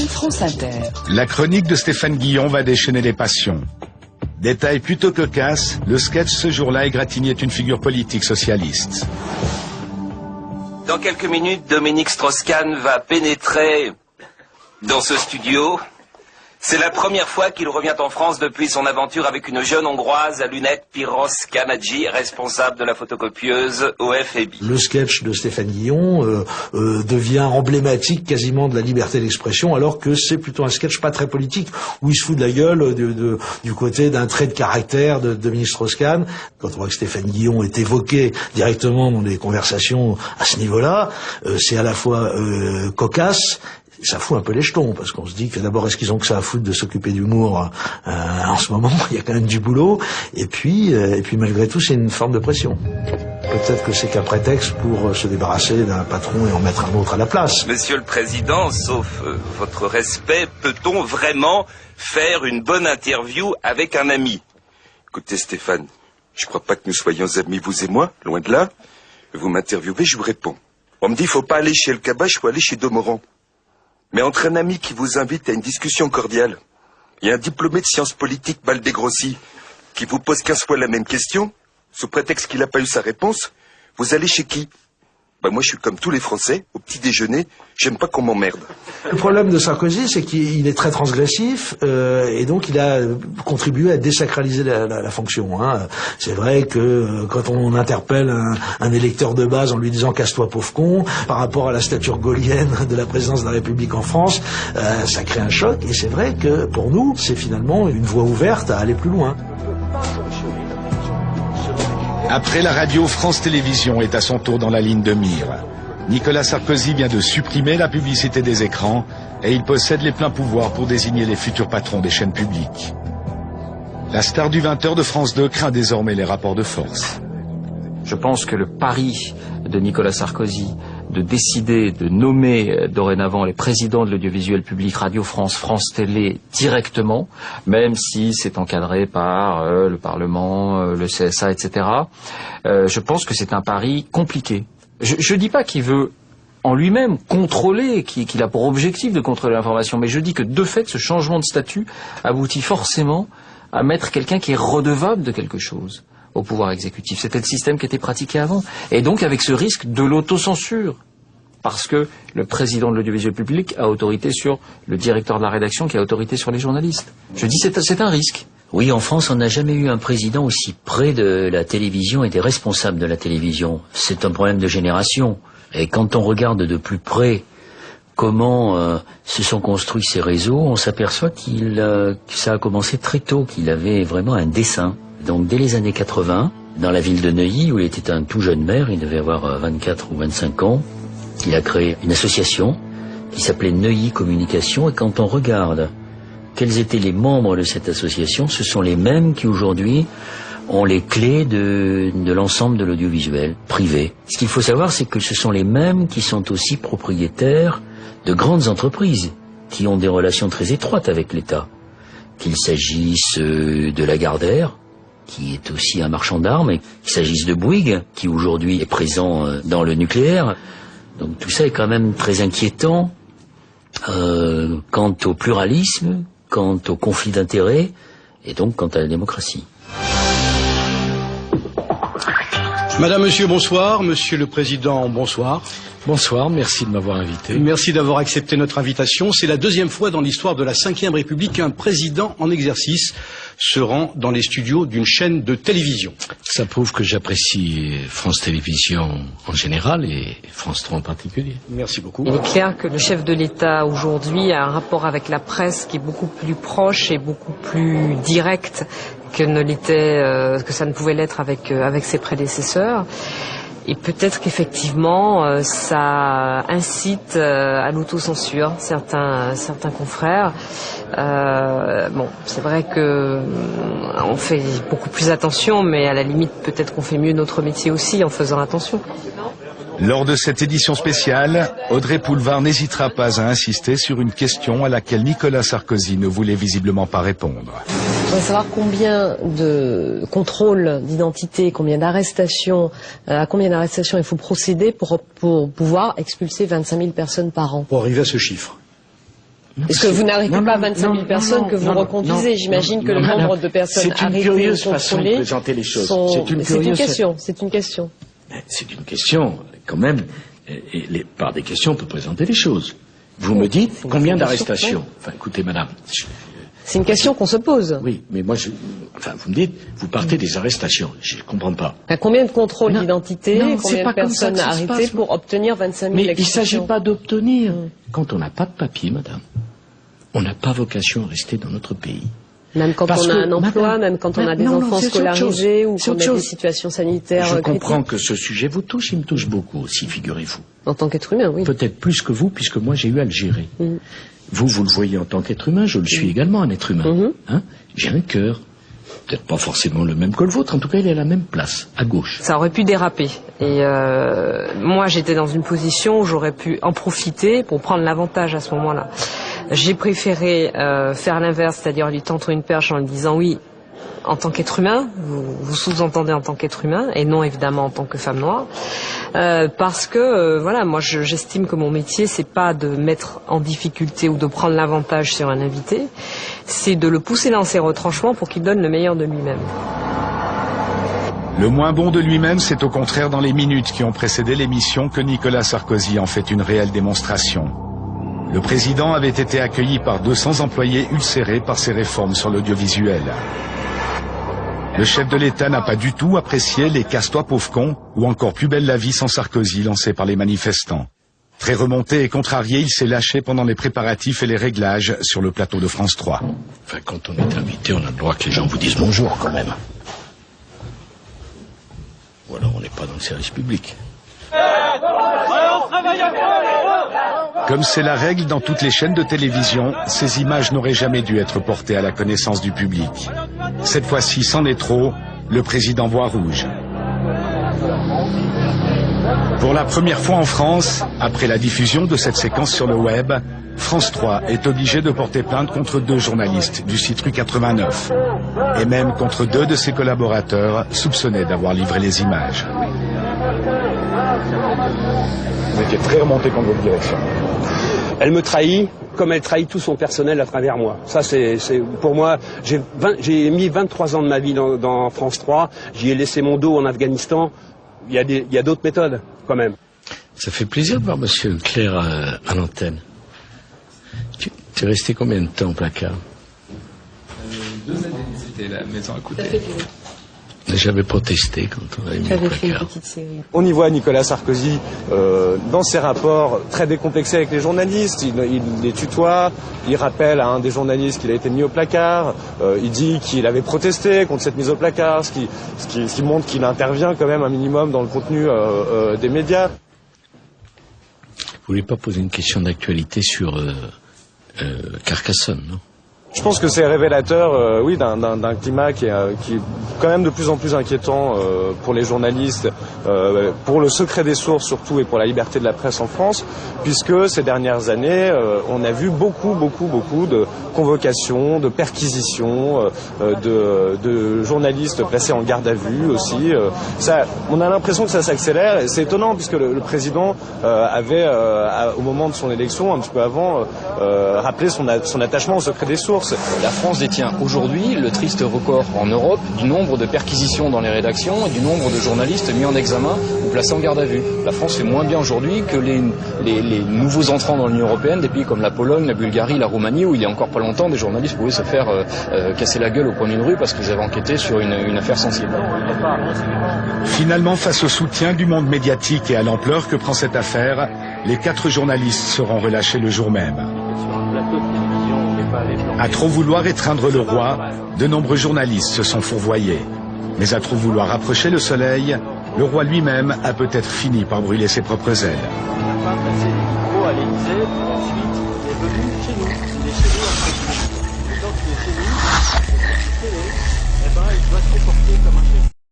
France Inter. La chronique de Stéphane Guillon va déchaîner les passions. Détail plutôt cocasse, le sketch ce jour-là égratignait une figure politique socialiste. Dans quelques minutes, Dominique Strauss-Kahn va pénétrer dans ce studio. C'est la première fois qu'il revient en France depuis son aventure avec une jeune Hongroise à lunettes, Piros Kanadji, responsable de la photocopieuse au FAB. Le sketch de Stéphane Guillon devient emblématique quasiment de la liberté d'expression, alors que c'est plutôt un sketch pas très politique, où il se fout de la gueule du côté d'un trait de caractère de Dominique Strauss-Kahn. Quand on voit que Stéphane Guillon est évoqué directement dans les conversations à ce niveau-là, c'est à la fois cocasse. Ça fout un peu les jetons, parce qu'on se dit que d'abord, est-ce qu'ils ont que ça à foutre de s'occuper d'humour en ce moment? Il y a quand même du boulot. Et puis malgré tout, c'est une forme de pression. Peut-être que c'est qu'un prétexte pour se débarrasser d'un patron et en mettre un autre à la place. Monsieur le Président, sauf votre respect, peut-on vraiment faire une bonne interview avec un ami? Écoutez Stéphane, je crois pas que nous soyons amis, vous et moi, loin de là. Vous m'interviewez, je vous réponds. On me dit, faut pas aller chez El Kabbach, faut aller chez Domoran. Mais entre un ami qui vous invite à une discussion cordiale et un diplômé de sciences politiques mal dégrossi qui vous pose 15 fois la même question, sous prétexte qu'il n'a pas eu sa réponse, vous allez chez qui? Moi je suis comme tous les Français, au petit déjeuner, j'aime pas qu'on m'emmerde. Le problème de Sarkozy, c'est qu'il est très transgressif et donc il a contribué à désacraliser la fonction. C'est vrai que quand on interpelle un électeur de base en lui disant « casse-toi pauvre con », par rapport à la stature gaulienne de la présidence de la République en France, ça crée un choc et c'est vrai que pour nous, c'est finalement une voie ouverte à aller plus loin. Après la radio, France Télévisions est à son tour dans la ligne de mire. Nicolas Sarkozy vient de supprimer la publicité des écrans et il possède les pleins pouvoirs pour désigner les futurs patrons des chaînes publiques. La star du 20h de France 2 craint désormais les rapports de force. Je pense que le pari de Nicolas Sarkozy de décider de nommer dorénavant les présidents de l'audiovisuel public, Radio France, France Télé, directement, même si c'est encadré par le Parlement, le CSA, etc. Je pense que c'est un pari compliqué. Je dis pas qu'il veut en lui-même contrôler, qu'il a pour objectif de contrôler l'information, mais je dis que de fait, ce changement de statut aboutit forcément à mettre quelqu'un qui est redevable de quelque chose au pouvoir exécutif. C'était le système qui était pratiqué avant. Et donc avec ce risque de l'autocensure. Parce que le président de l'audiovisuel public a autorité sur le directeur de la rédaction qui a autorité sur les journalistes. Je dis c'est un risque. Oui, en France, on n'a jamais eu un président aussi près de la télévision et des responsables de la télévision. C'est un problème de génération. Et quand on regarde de plus près comment se sont construits ces réseaux, on s'aperçoit que ça a commencé très tôt, qu'il avait vraiment un dessein. Donc dès les années 80, dans la ville de Neuilly, où il était un tout jeune maire, il devait avoir 24 ou 25 ans, il a créé une association qui s'appelait Neuilly Communication. Et quand on regarde quels étaient les membres de cette association, ce sont les mêmes qui aujourd'hui ont les clés de l'ensemble de l'audiovisuel privé. Ce qu'il faut savoir, c'est que ce sont les mêmes qui sont aussi propriétaires de grandes entreprises, qui ont des relations très étroites avec l'État. Qu'il s'agisse de Lagardère, qui est aussi un marchand d'armes, et qu'il s'agisse de Bouygues, qui aujourd'hui est présent dans le nucléaire. Donc tout ça est quand même très inquiétant quant au pluralisme, quant au conflit d'intérêts, et donc quant à la démocratie. Madame, Monsieur, bonsoir. Monsieur le Président, bonsoir. Bonsoir, merci de m'avoir invité. Merci d'avoir accepté notre invitation. C'est la deuxième fois dans l'histoire de la Ve République qu'un président en exercice se rend dans les studios d'une chaîne de télévision. Ça prouve que j'apprécie France Télévisions en général et France 3 en particulier. Merci beaucoup. Il est clair que le chef de l'État aujourd'hui a un rapport avec la presse qui est beaucoup plus proche et beaucoup plus direct que ça ne pouvait l'être avec ses prédécesseurs. Et peut-être qu'effectivement, ça incite à l'autocensure certains confrères. C'est vrai que on fait beaucoup plus attention, mais à la limite, peut-être qu'on fait mieux notre métier aussi en faisant attention. Lors de cette édition spéciale, Audrey Poulevard n'hésitera pas à insister sur une question à laquelle Nicolas Sarkozy ne voulait visiblement pas répondre. voudrais savoir combien de contrôles d'identité, à combien d'arrestations il faut procéder pour pouvoir expulser 25 000 personnes par an. Pour arriver à ce chiffre. Est-ce que vous n'arrêtez pas 25 000 personnes que vous reconduisez? J'imagine que le nombre de personnes arrêtées ou contrôlées présenter les choses. C'est une question. C'est une question, quand même. Et par des questions, on peut présenter les choses. Vous me dites combien d'arrestations? Enfin, écoutez, madame. C'est une question qu'on se pose. Oui, mais moi, vous me dites, vous partez des arrestations. Je ne comprends pas. Combien de contrôles d'identité, combien de personnes arrêtées pour obtenir 25 000 Mais il ne expulsions? s'agit pas d'obtenir. Quand on n'a pas de papier, madame, on n'a pas vocation à rester dans notre pays. Même quand on a un emploi, même quand on a des enfants scolarisés ou qu'on a des situations sanitaires critiques. Je comprends critiques. que ce sujet vous touche, il me touche beaucoup aussi, figurez-vous. En tant qu'être humain, oui. Peut-être plus que vous, puisque moi j'ai eu à le gérer. Vous le voyez en tant qu'être humain, je le suis également un être humain. Hein? J'ai un cœur. Peut-être pas forcément le même que le vôtre, en tout cas il est à la même place, à gauche. Ça aurait pu déraper. Et moi j'étais dans une position où j'aurais pu en profiter pour prendre l'avantage à ce moment-là. J'ai préféré faire l'inverse, c'est-à-dire lui tendre une perche en lui disant oui, en tant qu'être humain, vous sous-entendez en tant qu'être humain, et non évidemment en tant que femme noire, parce que voilà, moi j'estime que mon métier c'est pas de mettre en difficulté ou de prendre l'avantage sur un invité, c'est de le pousser dans ses retranchements pour qu'il donne le meilleur de lui-même. Le moins bon de lui-même, c'est au contraire dans les minutes qui ont précédé l'émission que Nicolas Sarkozy en fait une réelle démonstration. Le président avait été accueilli par 200 employés ulcérés par ses réformes sur l'audiovisuel. Le chef de l'État n'a pas du tout apprécié les « casse-toi pauvre con » ou encore « plus belle la vie sans Sarkozy » lancés par les manifestants. Très remonté et contrarié, il s'est lâché pendant les préparatifs et les réglages sur le plateau de France 3. Enfin, quand on est invité, on a le droit que les gens vous disent bonjour quand même. Ou alors on n'est pas dans le service public. Comme c'est la règle dans toutes les chaînes de télévision, ces images n'auraient jamais dû être portées à la connaissance du public. Cette fois-ci, c'en est trop, le président voit rouge. Pour la première fois en France, après la diffusion de cette séquence sur le web, France 3 est obligé de porter plainte contre 2 journalistes du site Rue 89, et même contre 2 de ses collaborateurs soupçonnés d'avoir livré les images. Vous étiez très remonté contre votre direction. Elle me trahit comme elle trahit tout son personnel à travers moi. Ça, c'est pour moi, j'ai mis 23 ans de ma vie dans France 3, j'y ai laissé mon dos en Afghanistan. Il y a d'autres méthodes, quand même. Ça fait plaisir de voir Monsieur Clair à l'antenne. Tu es resté combien de temps au placard? 2 années, c'était la maison à côté. J'avais protesté quand on avait mis le placard. On y voit Nicolas Sarkozy dans ses rapports très décomplexés avec les journalistes. Il les tutoie, il rappelle à un des journalistes qu'il a été mis au placard. Il dit qu'il avait protesté contre cette mise au placard, ce qui montre qu'il intervient quand même un minimum dans le contenu des médias. Vous voulez pas poser une question d'actualité sur Carcassonne, non? Je pense que c'est révélateur, oui, d'un climat qui est quand même de plus en plus inquiétant pour les journalistes, pour le secret des sources surtout et pour la liberté de la presse en France, puisque ces dernières années, on a vu beaucoup de convocations, de perquisitions, de journalistes placés en garde à vue aussi. On a l'impression que ça s'accélère et c'est étonnant puisque le président avait, au moment de son élection, un petit peu avant, rappelé son attachement au secret des sources. La France détient aujourd'hui le triste record en Europe du nombre de perquisitions dans les rédactions et du nombre de journalistes mis en examen ou placés en garde à vue. La France fait moins bien aujourd'hui que les nouveaux entrants dans l'Union européenne, des pays comme la Pologne, la Bulgarie, la Roumanie, où il y a encore pas longtemps des journalistes pouvaient se faire casser la gueule au coin d'une rue parce qu'ils avaient enquêté sur une affaire sensible. Finalement, face au soutien du monde médiatique et à l'ampleur que prend cette affaire, les 4 journalistes seront relâchés le jour même. À trop vouloir étreindre le roi, de nombreux journalistes se sont fourvoyés. Mais à trop vouloir approcher le soleil, le roi lui-même a peut-être fini par brûler ses propres ailes. On a passé le micro à l'Élysée, ensuite il est venu chez nous. Il est chez nous en République. Et quand il est chez nous, il doit se comporter comme un chef.